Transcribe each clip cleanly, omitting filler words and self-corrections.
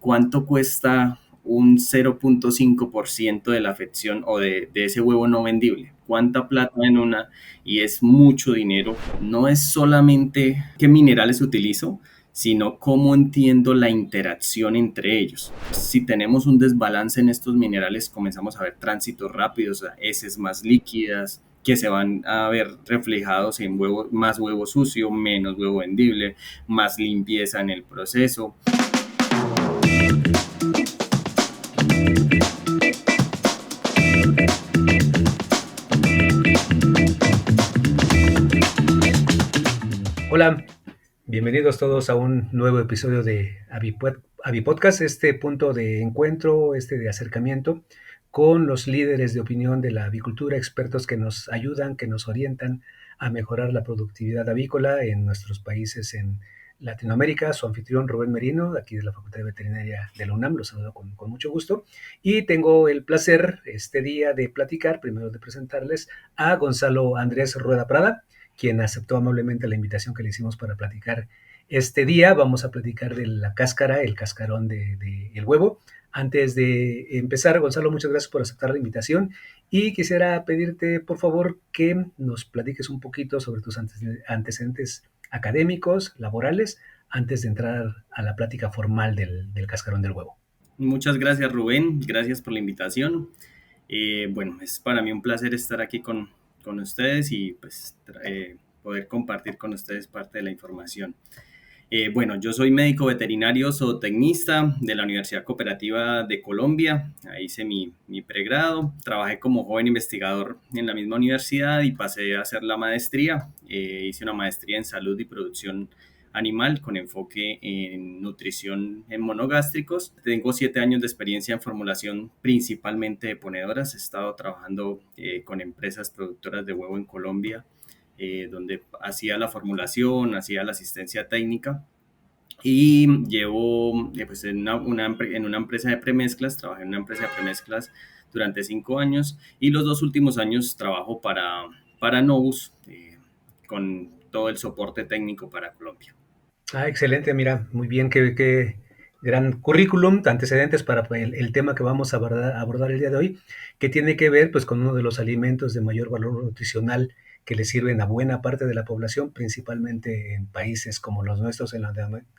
¿cuánto cuesta un 0,5% de la afección o de ese huevo no vendible? ¿Cuánta plata en una? Y es mucho dinero. No es solamente qué minerales utilizo, sino cómo entiendo la interacción entre ellos. Si tenemos un desbalance en estos minerales, comenzamos a ver tránsitos rápidos, heces más líquidas, que se van a ver reflejados en huevo, más huevo sucio, menos huevo vendible, más limpieza en el proceso. Hola, bienvenidos todos a un nuevo episodio de Avipodcast, este punto de encuentro, de acercamiento con los líderes de opinión de la avicultura, expertos que nos ayudan, que nos orientan a mejorar la productividad avícola en nuestros países en Latinoamérica. Su anfitrión Rubén Merino, de aquí de la Facultad de Veterinaria de la UNAM, los saludo con mucho gusto. Y tengo el placer este día de platicar, primero de presentarles a Gonzalo Andrés Rueda Prada, quien aceptó amablemente la invitación que le hicimos para platicar este día. Vamos a platicar de la cáscara, el cascarón el huevo. Antes de empezar, Gonzalo, muchas gracias por aceptar la invitación y quisiera pedirte, por favor, que nos platiques un poquito sobre tus antecedentes académicos, laborales, antes de entrar a la plática formal del cascarón del huevo. Muchas gracias, Rubén. Gracias por la invitación. Bueno, es para mí un placer estar aquí con ustedes y pues poder compartir con ustedes parte de la información. Bueno, yo soy médico veterinario zootecnista de la Universidad Cooperativa de Colombia. Ahí hice mi pregrado. Trabajé como joven investigador en la misma universidad y pasé a hacer la maestría. Hice una maestría en salud y producción animal con enfoque en nutrición en monogástricos. Tengo 7 años de experiencia en formulación principalmente de ponedoras. He estado trabajando con empresas productoras de huevo en Colombia, donde hacía la formulación, hacía la asistencia técnica y llevo pues en una empresa de premezclas, trabajé en una empresa de premezclas durante 5 años y los 2 últimos años trabajo para Novus con todo el soporte técnico para Colombia. Ah, excelente, mira, muy bien, qué gran currículum, antecedentes para el tema que vamos a abordar el día de hoy, que tiene que ver pues con uno de los alimentos de mayor valor nutricional que le sirven a buena parte de la población, principalmente en países como los nuestros en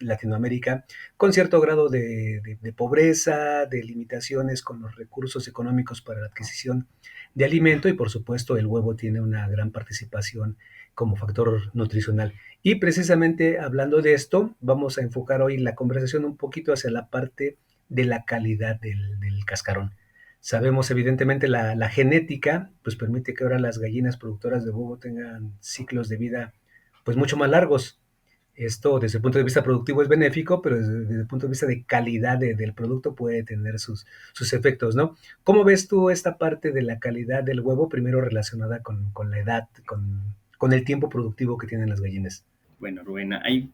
Latinoamérica, con cierto grado de pobreza, de limitaciones con los recursos económicos para la adquisición de alimento y por supuesto el huevo tiene una gran participación como factor nutricional. Y precisamente hablando de esto, vamos a enfocar hoy la conversación un poquito hacia la parte de la calidad del cascarón. Sabemos evidentemente la genética, pues permite que ahora las gallinas productoras de huevo tengan ciclos de vida pues mucho más largos. Esto desde el punto de vista productivo es benéfico, pero desde el punto de vista de calidad del producto puede tener sus efectos, ¿no? ¿Cómo ves tú esta parte de la calidad del huevo, primero relacionada con la edad, con el tiempo productivo que tienen las gallinas? Bueno, Rubén, ahí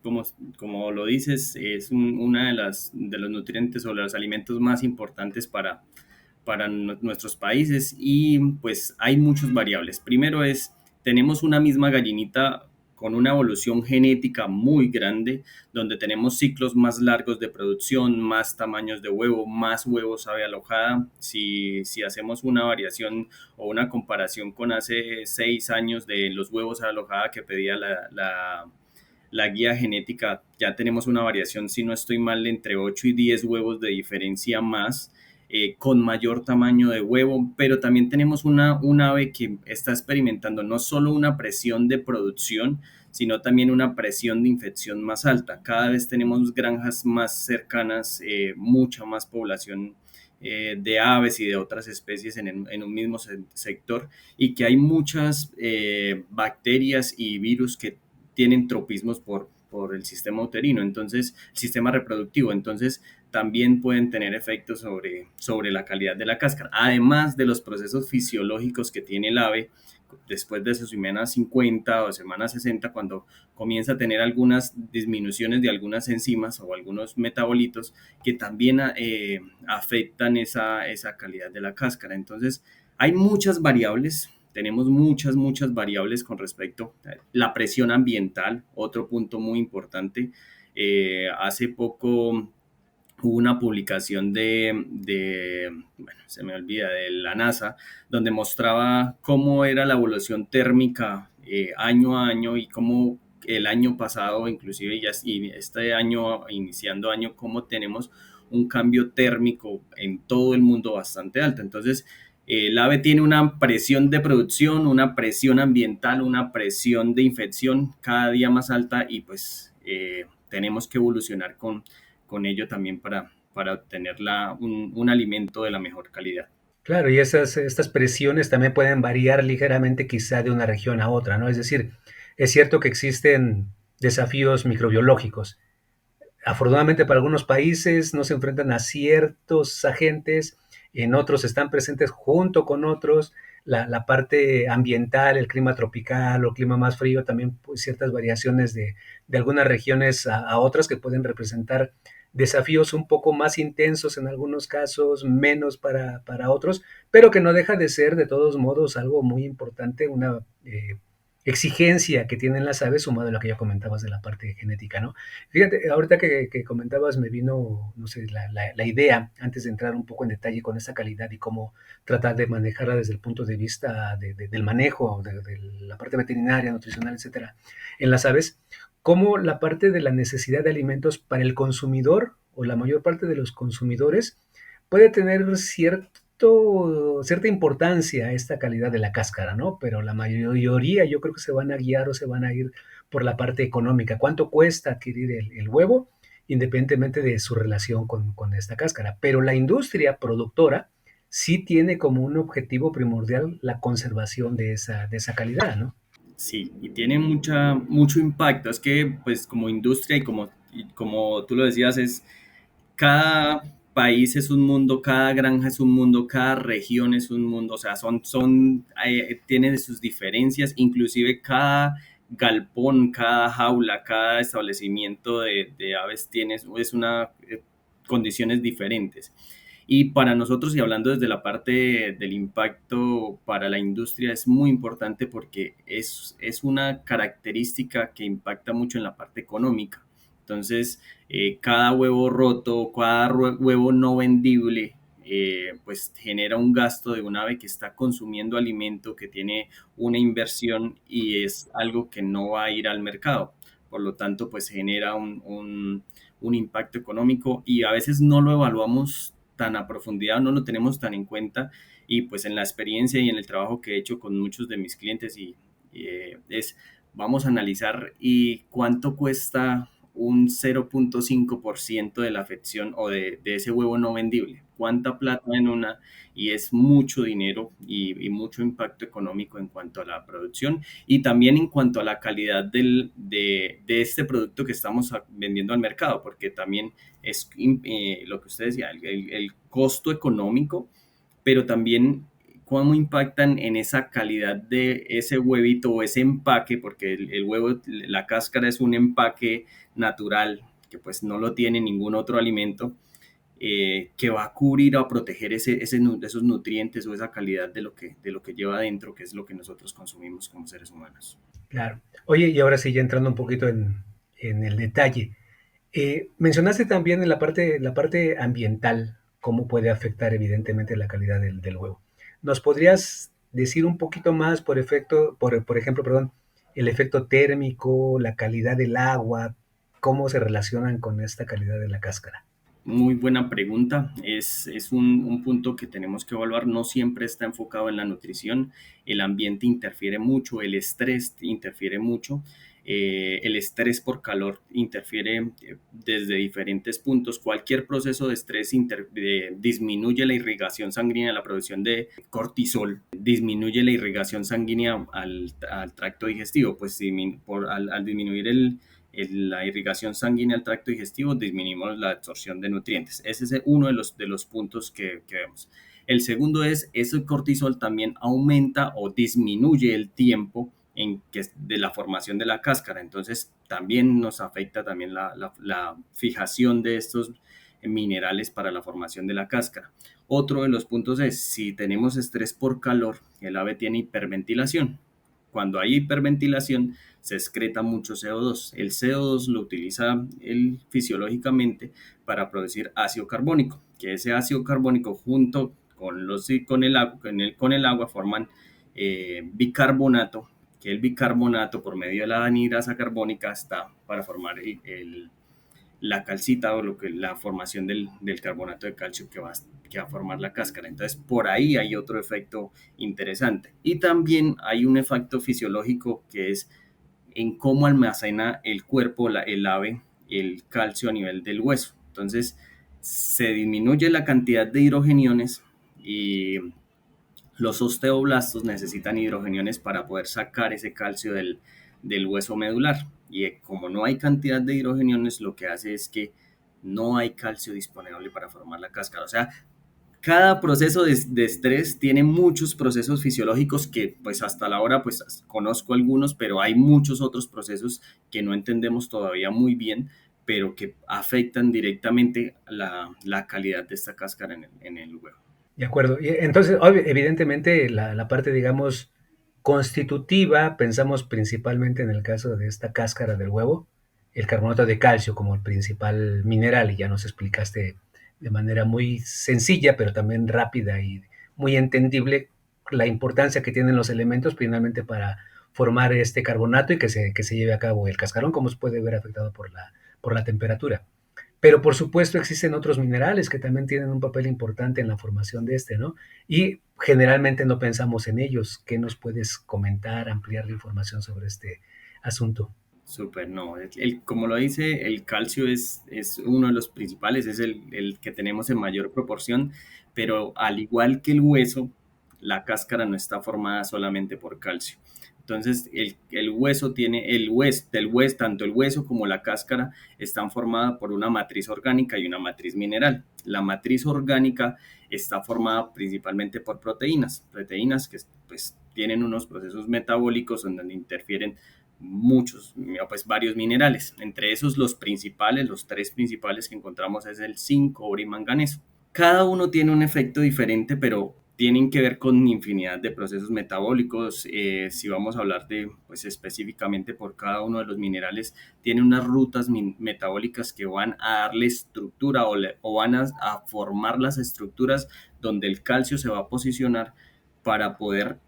como lo dices, es una de los nutrientes o los alimentos más importantes para nuestros países y pues hay muchas variables. Primero tenemos una misma gallinita con una evolución genética muy grande, donde tenemos ciclos más largos de producción, más tamaños de huevo, más huevos ave alojada. Si hacemos una variación o una comparación con hace 6 años de los huevos ave alojada que pedía la guía genética, ya tenemos una variación, si no estoy mal, entre 8 y 10 huevos de diferencia más, con mayor tamaño de huevo, pero también tenemos un ave que está experimentando no solo una presión de producción, sino también una presión de infección más alta. Cada vez tenemos granjas más cercanas, mucha más población de aves y de otras especies en un mismo sector y que hay muchas bacterias y virus que tienen tropismos por el sistema uterino, entonces el sistema reproductivo, entonces también pueden tener efectos sobre la calidad de la cáscara, además de los procesos fisiológicos que tiene el ave después de su semana 50 o semana 60, cuando comienza a tener algunas disminuciones de algunas enzimas o algunos metabolitos que también afectan esa calidad de la cáscara. Entonces, hay muchas variables, tenemos muchas variables con respecto a la presión ambiental, otro punto muy importante. Hace poco hubo una publicación bueno, se me olvida, de la NASA, donde mostraba cómo era la evolución térmica año a año y cómo el año pasado, inclusive ya y este año, iniciando año, cómo tenemos un cambio térmico en todo el mundo bastante alto. Entonces, el ave tiene una presión de producción, una presión ambiental, una presión de infección cada día más alta y pues tenemos que evolucionar con ello también para obtener un alimento de la mejor calidad. Claro, y estas presiones también pueden variar ligeramente quizá de una región a otra, ¿no? Es decir, es cierto que existen desafíos microbiológicos. Afortunadamente para algunos países no se enfrentan a ciertos agentes, en otros están presentes junto con otros. La parte ambiental, el clima tropical o clima más frío, también pues, ciertas variaciones de algunas regiones a otras que pueden representar desafíos un poco más intensos en algunos casos, menos para otros, pero que no deja de ser de todos modos algo muy importante, una exigencia que tienen las aves sumado a lo que ya comentabas de la parte genética, ¿no? Fíjate, ahorita que comentabas me vino, no sé, la idea, antes de entrar un poco en detalle con esa calidad y cómo tratar de manejarla desde el punto de vista del manejo, de la parte veterinaria, nutricional, etcétera, en las aves, cómo la parte de la necesidad de alimentos para el consumidor o la mayor parte de los consumidores puede tener cierta importancia esta calidad de la cáscara, ¿no? Pero la mayoría yo creo que se van a guiar o se van a ir por la parte económica. ¿Cuánto cuesta adquirir el huevo? Independientemente de su relación con esta cáscara. Pero la industria productora sí tiene como un objetivo primordial la conservación de esa calidad, ¿no? Sí, y tiene mucho impacto. Es que, pues, como industria y como tú lo decías, cada país es un mundo, cada granja es un mundo, cada región es un mundo. O sea, tienen sus diferencias, inclusive cada galpón, cada jaula, cada establecimiento de aves tiene condiciones diferentes. Y para nosotros, y hablando desde la parte del impacto para la industria, es muy importante porque es una característica que impacta mucho en la parte económica. Entonces, cada huevo roto, cada huevo no vendible, pues genera un gasto de un ave que está consumiendo alimento, que tiene una inversión y es algo que no va a ir al mercado. Por lo tanto, pues genera un impacto económico y a veces no lo evaluamos tan a profundidad, no lo tenemos tan en cuenta y pues en la experiencia y en el trabajo que he hecho con muchos de mis clientes vamos a analizar y cuánto cuesta un 0,5% de la afección o de ese huevo no vendible, cuánta plata en una y es mucho dinero y mucho impacto económico en cuanto a la producción y también en cuanto a la calidad de este producto que estamos vendiendo al mercado, porque también es lo que usted decía, el costo económico, pero también cómo impactan en esa calidad de ese huevito o ese empaque, porque el huevo, la cáscara es un empaque natural que pues no lo tiene ningún otro alimento, que va a cubrir o a proteger esos nutrientes o esa calidad de lo que lleva adentro, que es lo que nosotros consumimos como seres humanos. Claro. Oye, y ahora sí, ya entrando un poquito en el detalle, mencionaste también en la parte ambiental, cómo puede afectar evidentemente la calidad del huevo. ¿Nos podrías decir un poquito más por ejemplo, perdón, el efecto térmico, la calidad del agua, cómo se relacionan con esta calidad de la cáscara? Muy buena pregunta. Es un punto que tenemos que evaluar. No siempre está enfocado en la nutrición. El ambiente interfiere mucho, el estrés interfiere mucho. El estrés por calor interfiere desde diferentes puntos. Cualquier proceso de estrés disminuye la irrigación sanguínea, la producción de cortisol, disminuye la irrigación sanguínea al tracto digestivo. Pues al disminuir la irrigación sanguínea al tracto digestivo, disminuimos la absorción de nutrientes. Ese es uno de los puntos que vemos. El segundo es, ese cortisol también aumenta o disminuye el tiempo de la formación de la cáscara. Entonces, también nos afecta también la fijación de estos minerales para la formación de la cáscara. Otro de los puntos es, si tenemos estrés por calor, el ave tiene hiperventilación. cuando hay hiperventilación se excreta mucho CO2. El CO2 lo utiliza él fisiológicamente para producir ácido carbónico, que ese ácido carbónico junto con el agua forman bicarbonato, que el bicarbonato por medio de la anhidrasa carbónica está para formar la calcita o la formación del carbonato de calcio que va a formar la cáscara. Entonces, por ahí hay otro efecto interesante. Y también hay un efecto fisiológico que es en cómo almacena el cuerpo, el ave, el calcio a nivel del hueso. Entonces, se disminuye la cantidad de hidrogeniones y los osteoblastos necesitan hidrogeniones para poder sacar ese calcio del hueso medular. Y como no hay cantidad de hidrogeniones, lo que hace es que no hay calcio disponible para formar la cáscara. O sea, cada proceso de estrés tiene muchos procesos fisiológicos que pues hasta la hora pues conozco algunos, pero hay muchos otros procesos que no entendemos todavía muy bien, pero que afectan directamente la calidad de esta cáscara en el huevo. De acuerdo. Y entonces, evidentemente, la parte, digamos, constitutiva, pensamos principalmente en el caso de esta cáscara del huevo, el carbonato de calcio como el principal mineral, y ya nos explicaste de manera muy sencilla, pero también rápida y muy entendible, la importancia que tienen los elementos finalmente para formar este carbonato y que se lleve a cabo el cascarón, como se puede ver afectado por la temperatura. Pero por supuesto existen otros minerales que también tienen un papel importante en la formación de este, ¿no? Y generalmente no pensamos en ellos. ¿Qué nos puedes comentar, ampliar la información sobre este asunto? Súper, no. Como lo dice, el calcio es uno de los principales, es el que tenemos en mayor proporción, pero al igual que el hueso, la cáscara no está formada solamente por calcio. Entonces, el hueso tiene, tanto el hueso como la cáscara están formadas por una matriz orgánica y una matriz mineral. La matriz orgánica está formada principalmente por proteínas que pues tienen unos procesos metabólicos en donde interfieren pues varios minerales. Entre esos los principales, los tres principales que encontramos es el zinc, cobre y manganeso. Cada uno tiene un efecto diferente, pero tienen que ver con infinidad de procesos metabólicos. Si vamos a hablar de, pues específicamente por cada uno de los minerales, tiene unas rutas metabólicas que van a darle estructura o van a formar las estructuras donde el calcio se va a posicionar para poder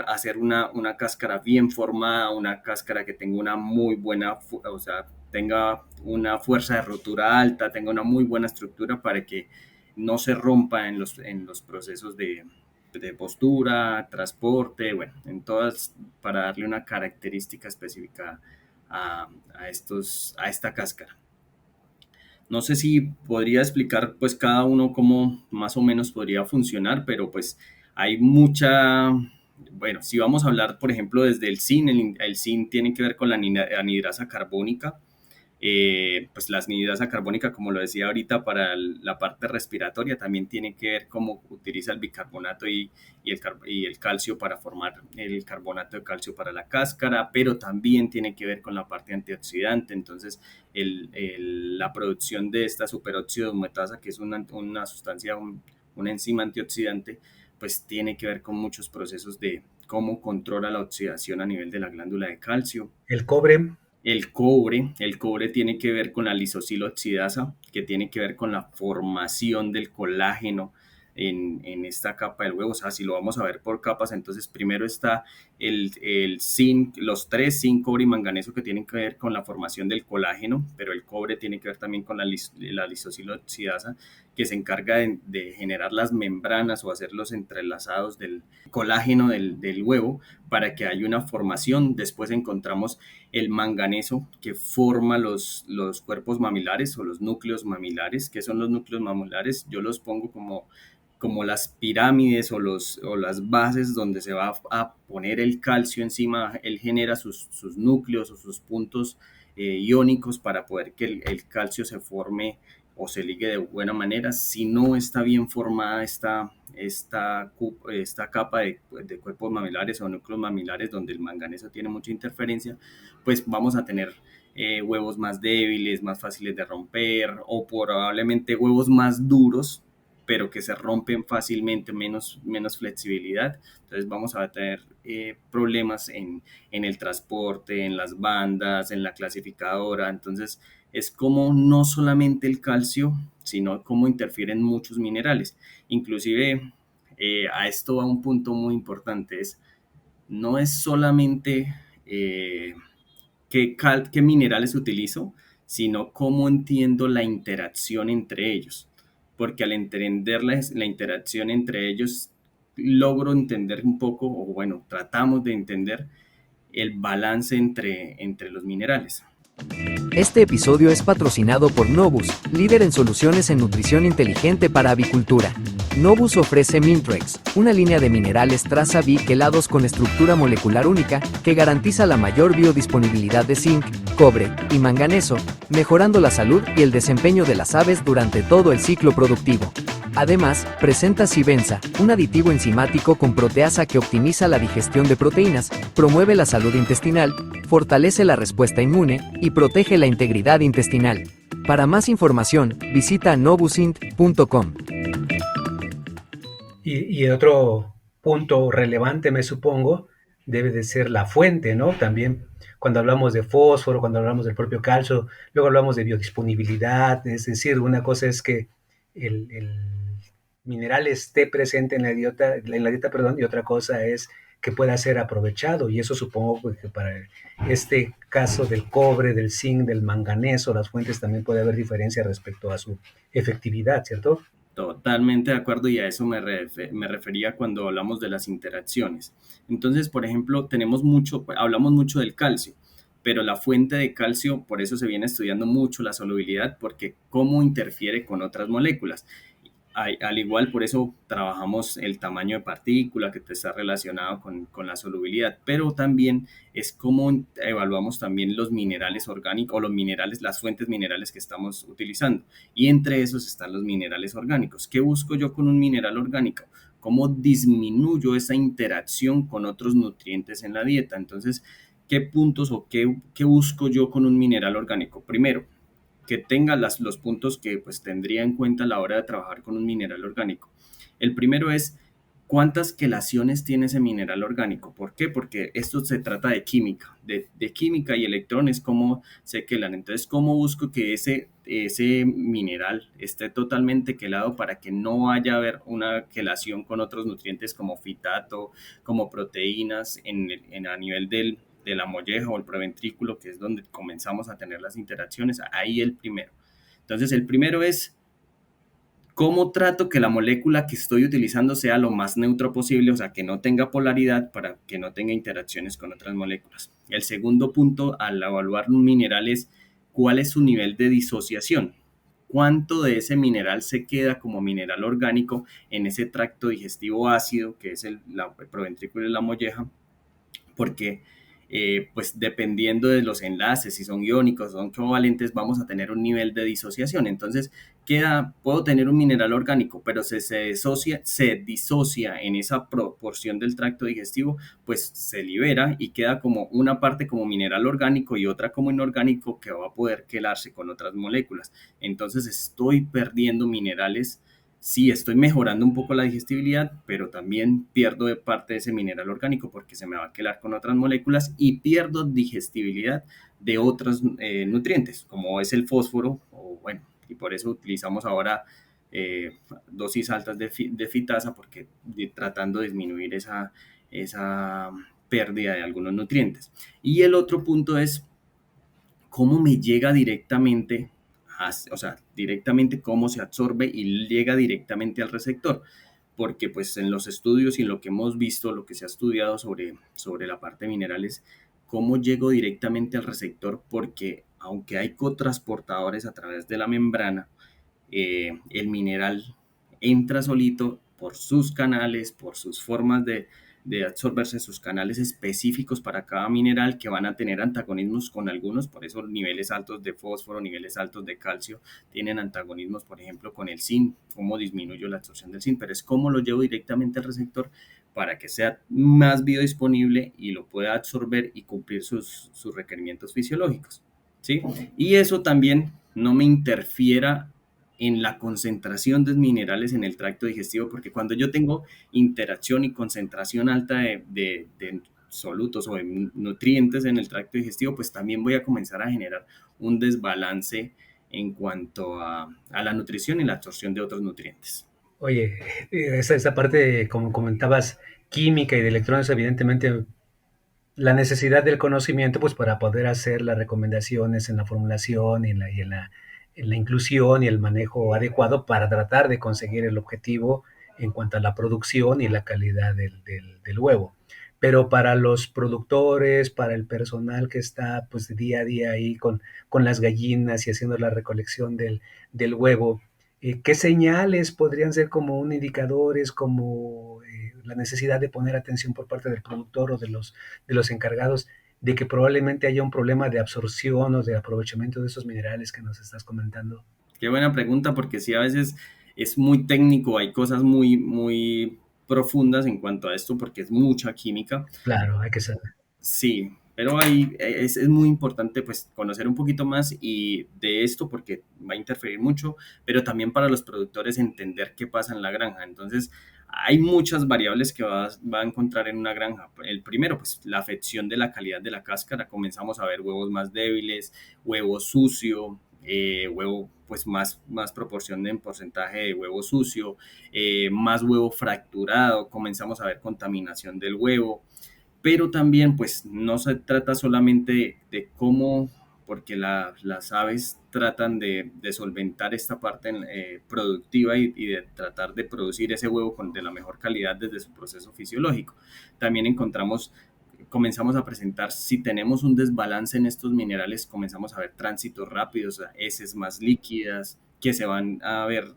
hacer una cáscara bien formada, una cáscara que tenga una muy buena, o sea, tenga una fuerza de rotura alta, tenga una muy buena estructura para que no se rompa en los procesos de postura, transporte, bueno, en todas, para darle una característica específica a esta cáscara. No sé si podría explicar pues cada uno cómo más o menos podría funcionar, pero pues hay mucha, bueno, si vamos a hablar por ejemplo desde el zinc, el zinc tiene que ver con la anhidrasa carbónica, pues la anhidrasa carbónica, como lo decía ahorita, para la parte respiratoria también tiene que ver cómo utiliza el bicarbonato y el calcio para formar el carbonato de calcio para la cáscara, pero también tiene que ver con la parte antioxidante. Entonces, la producción de esta superóxido metasa, que es una sustancia, una enzima antioxidante, pues tiene que ver con muchos procesos de cómo controla la oxidación a nivel de la glándula de calcio. El cobre. El cobre tiene que ver con la lisosilo oxidasa, que tiene que ver con la formación del colágeno en esta capa del huevo. O sea, si lo vamos a ver por capas, entonces primero está el zinc, los tres zinc, cobre y manganeso que tienen que ver con la formación del colágeno, pero el cobre tiene que ver también con la lisosilo oxidasa, que se encarga de generar las membranas o hacer los entrelazados del colágeno del huevo para que haya una formación. Después encontramos el manganeso que forma los cuerpos mamilares o los núcleos mamilares. ¿Qué son los núcleos mamilares? Yo los pongo como las pirámides o las bases donde se va a poner el calcio encima. Él genera sus núcleos o sus puntos iónicos para poder que el calcio se forme o se ligue de buena manera. Si no está bien formada esta capa de cuerpos mamilares o núcleos mamilares donde el manganeso tiene mucha interferencia, pues vamos a tener huevos más débiles, más fáciles de romper o probablemente huevos más duros pero que se rompen fácilmente, menos flexibilidad. Entonces vamos a tener problemas en el transporte, en las bandas, en la clasificadora. Entonces es como no solamente el calcio, sino cómo interfieren muchos minerales. Inclusive a esto va un punto muy importante, no es solamente qué minerales utilizo, sino cómo entiendo la interacción entre ellos. Porque al entender la interacción entre ellos, logro entender un poco, o bueno, tratamos de entender el balance entre los minerales. Este episodio es patrocinado por Novus, líder en soluciones en nutrición inteligente para avicultura. Novus ofrece Mintrex, una línea de minerales traza B quelados con estructura molecular única que garantiza la mayor biodisponibilidad de zinc, cobre y manganeso, mejorando la salud y el desempeño de las aves durante todo el ciclo productivo. Además, presenta Cibenza, un aditivo enzimático con proteasa que optimiza la digestión de proteínas, promueve la salud intestinal, fortalece la respuesta inmune y protege la integridad intestinal. Para más información, visita novusint.com. Y otro punto relevante, me supongo, debe de ser la fuente, ¿no? También cuando hablamos de fósforo, cuando hablamos del propio calcio, luego hablamos de biodisponibilidad, es decir, una cosa es que el mineral esté presente en la dieta, perdón, y otra cosa es que pueda ser aprovechado, y eso supongo que para este caso del cobre, del zinc, del manganeso, las fuentes también puede haber diferencia respecto a su efectividad, ¿cierto? Totalmente de acuerdo y a eso me refería cuando hablamos de las interacciones. Entonces, por ejemplo, hablamos mucho del calcio, pero la fuente de calcio, por eso se viene estudiando mucho la solubilidad, porque cómo interfiere con otras moléculas. Al igual, por eso trabajamos el tamaño de partícula que está relacionado con la solubilidad, pero también es cómo evaluamos también los minerales orgánicos o los minerales, las fuentes minerales que estamos utilizando. Y entre esos están los minerales orgánicos. ¿Qué busco yo con un mineral orgánico? ¿Cómo disminuyo esa interacción con otros nutrientes en la dieta? Entonces, ¿qué puntos o qué busco yo con un mineral orgánico? Primero, que tenga los puntos que pues tendría en cuenta a la hora de trabajar con un mineral orgánico. El primero es cuántas quelaciones tiene ese mineral orgánico. ¿Por qué? Porque esto se trata de química, de química y electrones, cómo se quelan. Entonces, ¿cómo busco que ese mineral esté totalmente quelado para que no vaya a haber una quelación con otros nutrientes como fitato, como proteínas a nivel de la molleja o el proventrículo, que es donde comenzamos a tener las interacciones? Ahí el primero. Entonces, el primero es cómo trato que la molécula que estoy utilizando sea lo más neutro posible, o sea, que no tenga polaridad para que no tenga interacciones con otras moléculas. El segundo punto al evaluar un mineral es cuál es su nivel de disociación. Cuánto de ese mineral se queda como mineral orgánico en ese tracto digestivo ácido, que es el proventrículo y la molleja, porque pues dependiendo de los enlaces, si son iónicos o son covalentes, vamos a tener un nivel de disociación. Entonces, puedo tener un mineral orgánico, pero se disocia en esa proporción del tracto digestivo, pues se libera y queda como una parte como mineral orgánico y otra como inorgánico que va a poder quelarse con otras moléculas. Entonces, estoy perdiendo minerales. Sí, estoy mejorando un poco la digestibilidad, pero también pierdo de parte de ese mineral orgánico porque se me va a quelar con otras moléculas y pierdo digestibilidad de otros nutrientes, como es el fósforo, o bueno, y por eso utilizamos ahora dosis altas de fitasa, porque tratando de disminuir esa pérdida de algunos nutrientes. Y el otro punto es cómo me llega directamente, o sea, directamente cómo se absorbe y llega directamente al receptor. Porque pues en los estudios y en lo que hemos visto, lo que se ha estudiado sobre la parte de minerales, cómo llego directamente al receptor, porque aunque hay cotransportadores a través de la membrana, el mineral entra solito por sus canales, por sus formas de absorberse, sus canales específicos para cada mineral que van a tener antagonismos con algunos, por eso niveles altos de fósforo, niveles altos de calcio tienen antagonismos, por ejemplo, con el zinc, cómo disminuyo la absorción del zinc, pero es cómo lo llevo directamente al receptor para que sea más biodisponible y lo pueda absorber y cumplir sus requerimientos fisiológicos, ¿sí? Y eso también no me interfiera en la concentración de minerales en el tracto digestivo, porque cuando yo tengo interacción y concentración alta de solutos o de nutrientes en el tracto digestivo, pues también voy a comenzar a generar un desbalance en cuanto a la nutrición y la absorción de otros nutrientes. Oye, esa parte, como comentabas, química y de electrones, evidentemente la necesidad del conocimiento, pues para poder hacer las recomendaciones en la formulación en la inclusión y el manejo adecuado para tratar de conseguir el objetivo en cuanto a la producción y la calidad del huevo. Pero para los productores, para el personal que está pues día a día ahí con las gallinas y haciendo la recolección del huevo, ¿qué señales podrían ser como un indicadores, como la necesidad de poner atención por parte del productor o de los encargados de que probablemente haya un problema de absorción o de aprovechamiento de esos minerales que nos estás comentando? Qué buena pregunta, porque sí, a veces es muy técnico, hay cosas muy, muy profundas en cuanto a esto, porque es mucha química. Claro, hay que saber. Sí, pero ahí es muy importante pues conocer un poquito más y de esto porque va a interferir mucho, pero también para los productores entender qué pasa en la granja. Entonces, hay muchas variables que va a encontrar en una granja. El primero, pues la afección de la calidad de la cáscara. Comenzamos a ver huevos más débiles, huevo sucio, huevo pues más proporción en porcentaje de huevo sucio, más huevo fracturado, comenzamos a ver contaminación del huevo, pero también pues no se trata solamente de cómo, porque las aves tratan de solventar esta parte productiva y de tratar de producir ese huevo de la mejor calidad desde su proceso fisiológico. También comenzamos a presentar, si tenemos un desbalance en estos minerales, comenzamos a ver tránsitos rápidos, heces más líquidas, que se van a ver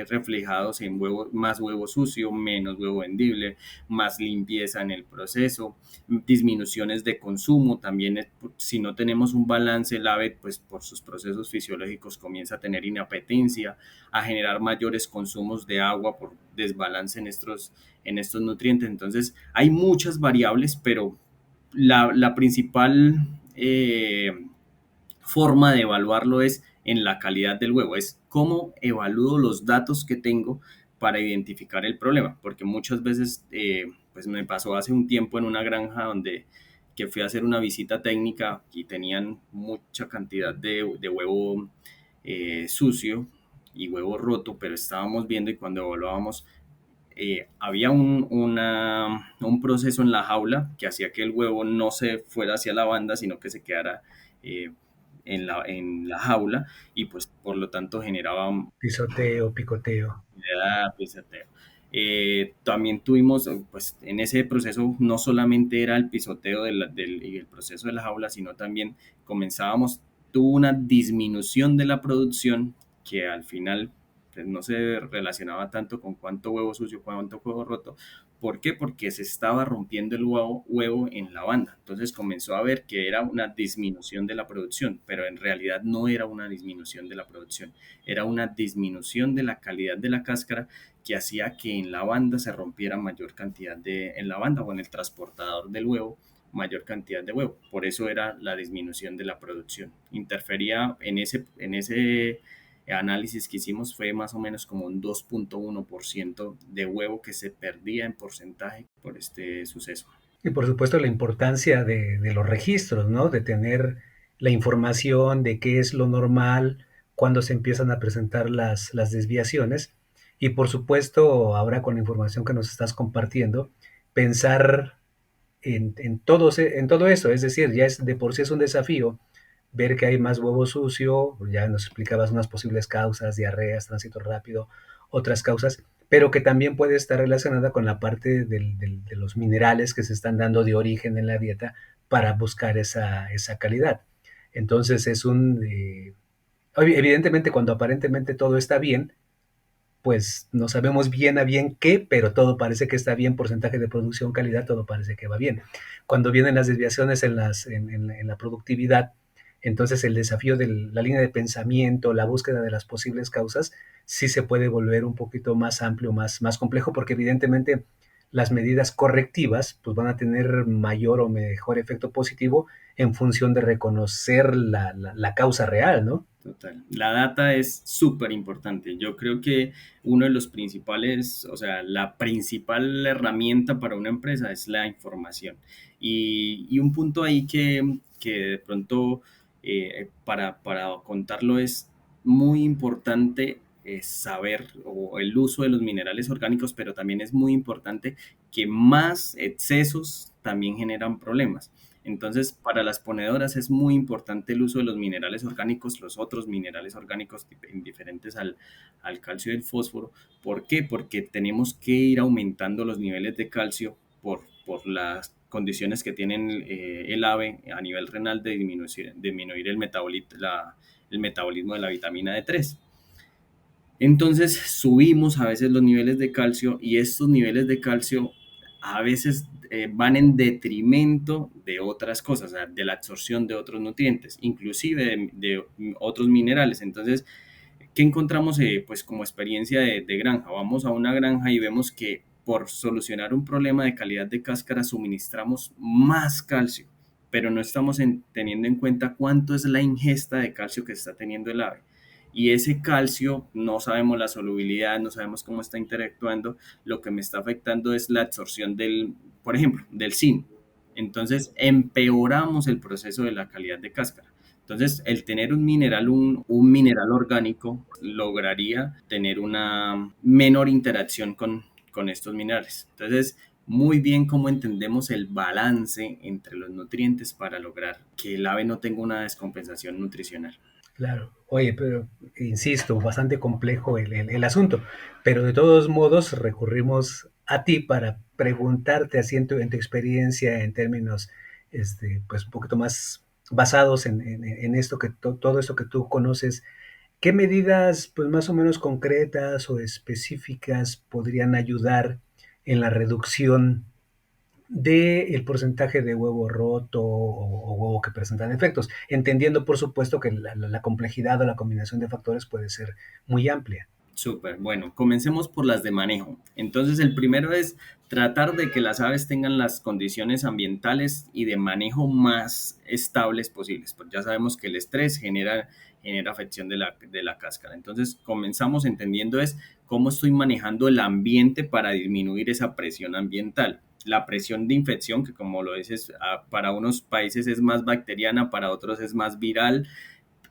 reflejados en más huevo sucio, menos huevo vendible, más limpieza en el proceso, disminuciones de consumo. También si no tenemos un balance, el ave pues por sus procesos fisiológicos comienza a tener inapetencia, a generar mayores consumos de agua por desbalance en estos nutrientes. Entonces hay muchas variables, pero la principal forma de evaluarlo es en la calidad del huevo, es cómo evalúo los datos que tengo para identificar el problema, porque muchas veces, pues me pasó hace un tiempo en una granja que fui a hacer una visita técnica y tenían mucha cantidad de huevo sucio y huevo roto, pero estábamos viendo y cuando evaluábamos había un proceso en la jaula que hacía que el huevo no se fuera hacia la banda, sino que se quedara eh, en la jaula y pues por lo tanto generaba Pisoteo, picoteo. pisoteo. También tuvimos, pues en ese proceso no solamente era el pisoteo el proceso de la jaula, sino también tuvo una disminución de la producción que al final pues, no se relacionaba tanto con cuánto huevo sucio, cuánto huevo roto. ¿Por qué? Porque se estaba rompiendo el huevo en la banda. Entonces comenzó a ver que era una disminución de la producción, pero en realidad no era una disminución de la producción, era una disminución de la calidad de la cáscara que hacía que en la banda se rompiera mayor cantidad en la banda o en el transportador del huevo, mayor cantidad de huevo. Por eso era la disminución de la producción. Interfería en ese análisis que hicimos fue más o menos como un 2.1% de huevo que se perdía en porcentaje por este suceso. Y por supuesto la importancia de los registros, ¿no? De tener la información de qué es lo normal, cuando se empiezan a presentar las desviaciones. Y por supuesto, ahora con la información que nos estás compartiendo, pensar en todo eso. Es decir, ya es de por sí es un desafío ver que hay más huevo sucio, ya nos explicabas unas posibles causas, diarreas, tránsito rápido, otras causas, pero que también puede estar relacionada con la parte de los minerales que se están dando de origen en la dieta para buscar esa calidad. Entonces evidentemente cuando aparentemente todo está bien, pues no sabemos bien a bien qué, pero todo parece que está bien, porcentaje de producción, calidad, todo parece que va bien. Cuando vienen las desviaciones en la productividad, entonces el desafío de la línea de pensamiento, la búsqueda de las posibles causas, sí se puede volver un poquito más amplio, más complejo, porque evidentemente las medidas correctivas pues van a tener mayor o mejor efecto positivo en función de reconocer la causa real, ¿no? Total. La data es súper importante. Yo creo que uno de los principales, o sea, la principal herramienta para una empresa es la información. Y un punto ahí que de pronto para contarlo es muy importante saber o el uso de los minerales orgánicos, pero también es muy importante que más excesos también generan problemas. Entonces, para las ponedoras es muy importante el uso de los minerales orgánicos, los otros minerales orgánicos diferentes al calcio y el fósforo. ¿Por qué? Porque tenemos que ir aumentando los niveles de calcio por las condiciones que tienen el ave a nivel renal de disminuir el metabolismo de la vitamina D3. Entonces subimos a veces los niveles de calcio y estos niveles de calcio a veces van en detrimento de otras cosas, o sea, de la absorción de otros nutrientes, inclusive de otros minerales. Entonces, ¿qué encontramos pues como experiencia de granja? Vamos a una granja y vemos que por solucionar un problema de calidad de cáscara suministramos más calcio, pero no estamos teniendo en cuenta cuánto es la ingesta de calcio que está teniendo el ave. Y ese calcio, no sabemos la solubilidad, no sabemos cómo está interactuando, lo que me está afectando es la absorción por ejemplo, del zinc. Entonces, empeoramos el proceso de la calidad de cáscara. Entonces, el tener un mineral orgánico lograría tener una menor interacción con estos minerales. Entonces, muy bien cómo entendemos el balance entre los nutrientes para lograr que el ave no tenga una descompensación nutricional. Claro. Oye, pero insisto, bastante complejo el asunto, pero de todos modos recurrimos a ti para preguntarte así en tu experiencia en términos, pues un poquito más basados en esto todo esto que tú conoces. ¿Qué medidas, pues más o menos concretas o específicas podrían ayudar en la reducción del porcentaje de huevo roto o huevo que presentan efectos, entendiendo por supuesto que la complejidad o la combinación de factores puede ser muy amplia? Súper, bueno, comencemos por las de manejo. Entonces, el primero es tratar de que las aves tengan las condiciones ambientales y de manejo más estables posibles, pues ya sabemos que el estrés genera afección de la cáscara. Entonces, comenzamos entendiendo es cómo estoy manejando el ambiente para disminuir esa presión ambiental. La presión de infección, que como lo dices, para unos países es más bacteriana, para otros es más viral,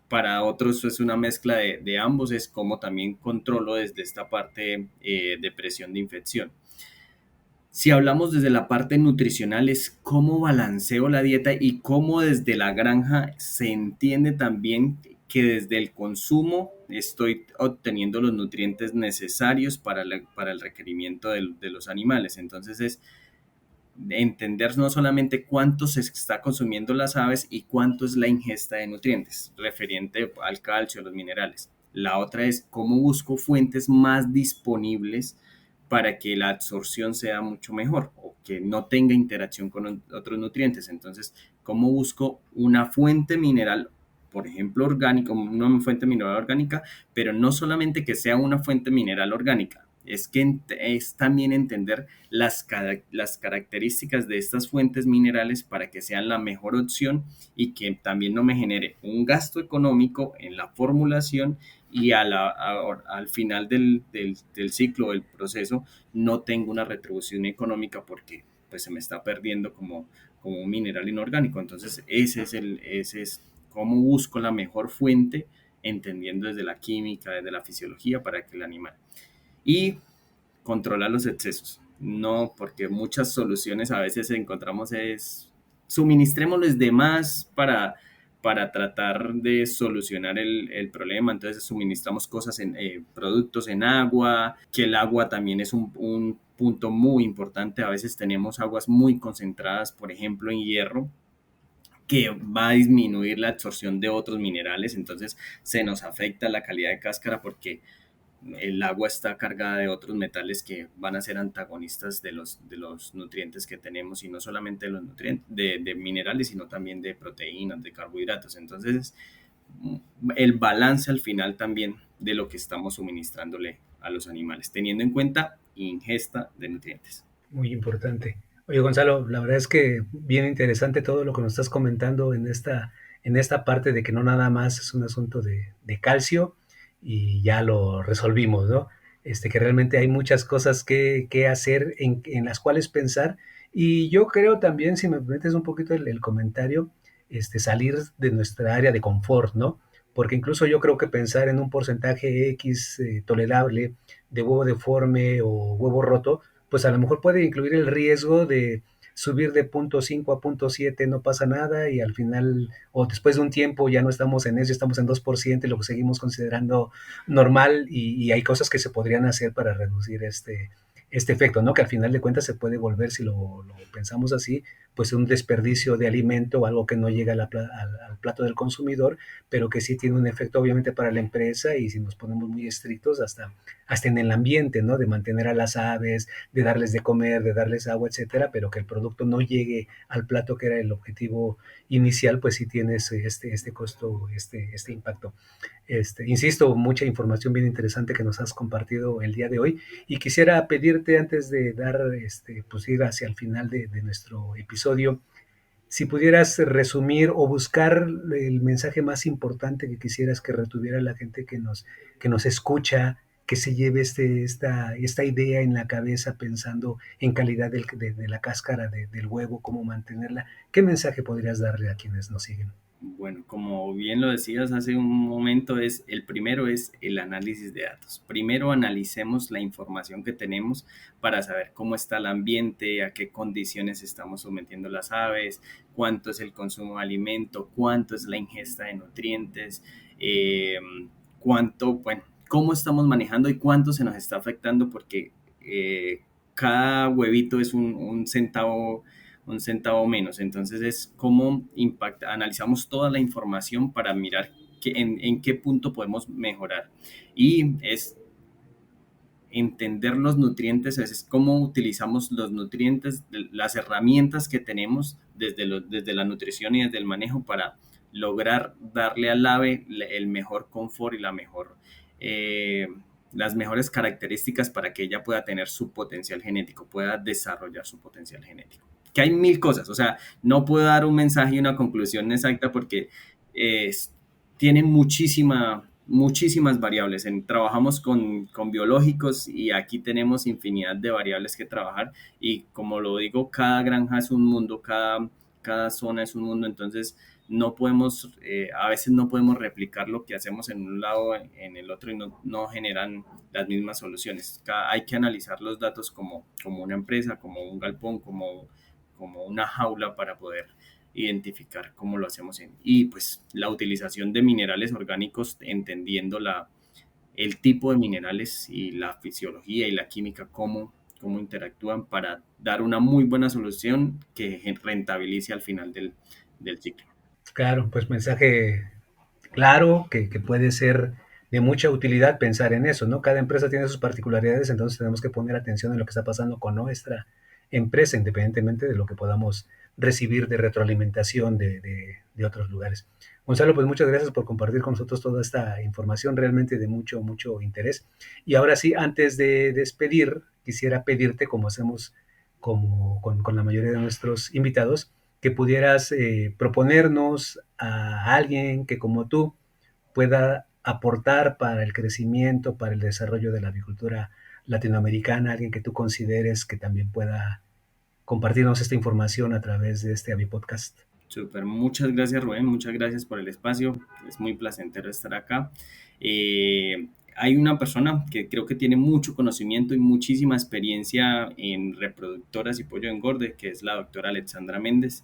para otros es una mezcla de ambos, es como también controlo desde esta parte de presión de infección. Si hablamos desde la parte nutricional, es cómo balanceo la dieta y cómo desde la granja se entiende también que desde el consumo estoy obteniendo los nutrientes necesarios para el requerimiento de los animales. Entonces es entender no solamente cuánto se está consumiendo las aves y cuánto es la ingesta de nutrientes referente al calcio, a los minerales. La otra es cómo busco fuentes más disponibles para que la absorción sea mucho mejor o que no tenga interacción con otros nutrientes. Entonces, cómo busco una fuente mineral, por ejemplo, orgánica, una fuente mineral orgánica, pero no solamente que sea una fuente mineral orgánica, es que es también entender las características de estas fuentes minerales para que sean la mejor opción y que también no me genere un gasto económico en la formulación y al final del ciclo, del proceso, no tengo una retribución económica porque pues, se me está perdiendo como un mineral inorgánico. Entonces, ese es cómo busco la mejor fuente, entendiendo desde la química, desde la fisiología, para que el animal y controlar los excesos. No, porque muchas soluciones a veces encontramos es suministremos los demás para tratar de solucionar el problema. Entonces suministramos cosas productos en agua, que el agua también es un punto muy importante. A veces tenemos aguas muy concentradas, por ejemplo, en hierro, que va a disminuir la absorción de otros minerales, entonces se nos afecta la calidad de cáscara porque el agua está cargada de otros metales que van a ser antagonistas de los nutrientes que tenemos y no solamente de los nutrientes de minerales, sino también de proteínas, de carbohidratos. Entonces, el balance al final también de lo que estamos suministrándole a los animales, teniendo en cuenta ingesta de nutrientes. Muy importante. Oye, Gonzalo, la verdad es que bien interesante todo lo que nos estás comentando en esta parte de que no nada más es un asunto de calcio y ya lo resolvimos, ¿no? Que realmente hay muchas cosas que hacer, en las cuales pensar. Y yo creo también, si me permites un poquito el comentario, salir de nuestra área de confort, ¿no? Porque incluso yo creo que pensar en un porcentaje X tolerable de huevo deforme o huevo roto, pues a lo mejor puede incluir el riesgo de subir de 0.5 a 0.7, no pasa nada, y al final, o después de un tiempo, ya no estamos en eso, estamos en 2% y lo seguimos considerando normal, y hay cosas que se podrían hacer para reducir este efecto, ¿no? Que al final de cuentas se puede volver, si lo pensamos así, pues un desperdicio de alimento o algo que no llega al plato del consumidor, pero que sí tiene un efecto obviamente para la empresa, y si nos ponemos muy estrictos, hasta en el ambiente, ¿no? De mantener a las aves, de darles de comer, de darles agua, etcétera, pero que el producto no llegue al plato que era el objetivo inicial, pues sí tiene este costo, este impacto. Insisto, mucha información bien interesante que nos has compartido el día de hoy, y quisiera pedirte, antes de dar, pues ir hacia el final de nuestro episodio, si pudieras resumir o buscar el mensaje más importante que quisieras que retuviera la gente que nos escucha, que se lleve esta idea en la cabeza, pensando en calidad de la cáscara del huevo, cómo mantenerla, ¿qué mensaje podrías darle a quienes nos siguen? Bueno, como bien lo decías hace un momento, el primero es el análisis de datos. Primero analicemos la información que tenemos para saber cómo está el ambiente, a qué condiciones estamos sometiendo las aves, cuánto es el consumo de alimento, cuánto es la ingesta de nutrientes, bueno, cómo estamos manejando y cuánto se nos está afectando, porque cada huevito es un centavo menos. Entonces es cómo impacta, analizamos toda la información para mirar en qué punto podemos mejorar. Y es entender los nutrientes, es cómo utilizamos los nutrientes, las herramientas que tenemos desde la nutrición y desde el manejo para lograr darle al ave el mejor confort y las mejores características para que ella pueda tener su potencial genético, pueda desarrollar su potencial genético. Que hay mil cosas, o sea, no puedo dar un mensaje y una conclusión exacta porque eh, tiene muchísimas variables. Trabajamos con biológicos y aquí tenemos infinidad de variables que trabajar, y como lo digo, cada granja es un mundo, cada zona es un mundo. Entonces a veces no podemos replicar lo que hacemos en un lado en el otro, y no generan las mismas soluciones. Hay que analizar los datos como una empresa, como un galpón, como una jaula, para poder identificar cómo lo hacemos. Y pues la utilización de minerales orgánicos, entendiendo el tipo de minerales y la fisiología y la química, cómo interactúan para dar una muy buena solución que rentabilice al final del ciclo. Claro, pues mensaje claro, que puede ser de mucha utilidad pensar en eso, ¿no? Cada empresa tiene sus particularidades, entonces tenemos que poner atención en lo que está pasando con nuestra empresa, independientemente de lo que podamos recibir de retroalimentación de otros lugares. Gonzalo, pues muchas gracias por compartir con nosotros toda esta información, realmente de mucho, mucho interés. Y ahora sí, antes de despedir, quisiera pedirte, como hacemos con la mayoría de nuestros invitados, que pudieras proponernos a alguien que, como tú, pueda aportar para el crecimiento, para el desarrollo de la avicultura latinoamericana, alguien que tú consideres que también pueda compartirnos esta información a través de este Avipodcast. Súper, muchas gracias, Rubén, muchas gracias por el espacio, es muy placentero estar acá. Hay una persona que creo que tiene mucho conocimiento y muchísima experiencia en reproductoras y pollo de engorde, que es la doctora Alexandra Méndez,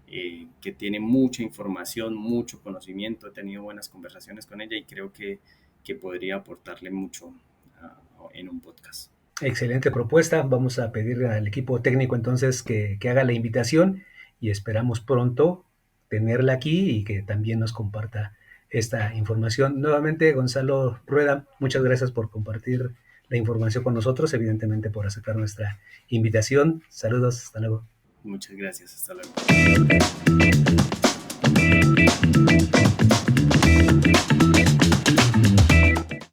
que tiene mucha información, mucho conocimiento. He tenido buenas conversaciones con ella y creo que podría aportarle mucho en un podcast. Excelente propuesta. Vamos a pedir al equipo técnico entonces que haga la invitación, y esperamos pronto tenerla aquí y que también nos comparta esta información. Nuevamente, Gonzalo Rueda, muchas gracias por compartir la información con nosotros, evidentemente por aceptar nuestra invitación. Saludos, hasta luego. Muchas gracias, hasta luego.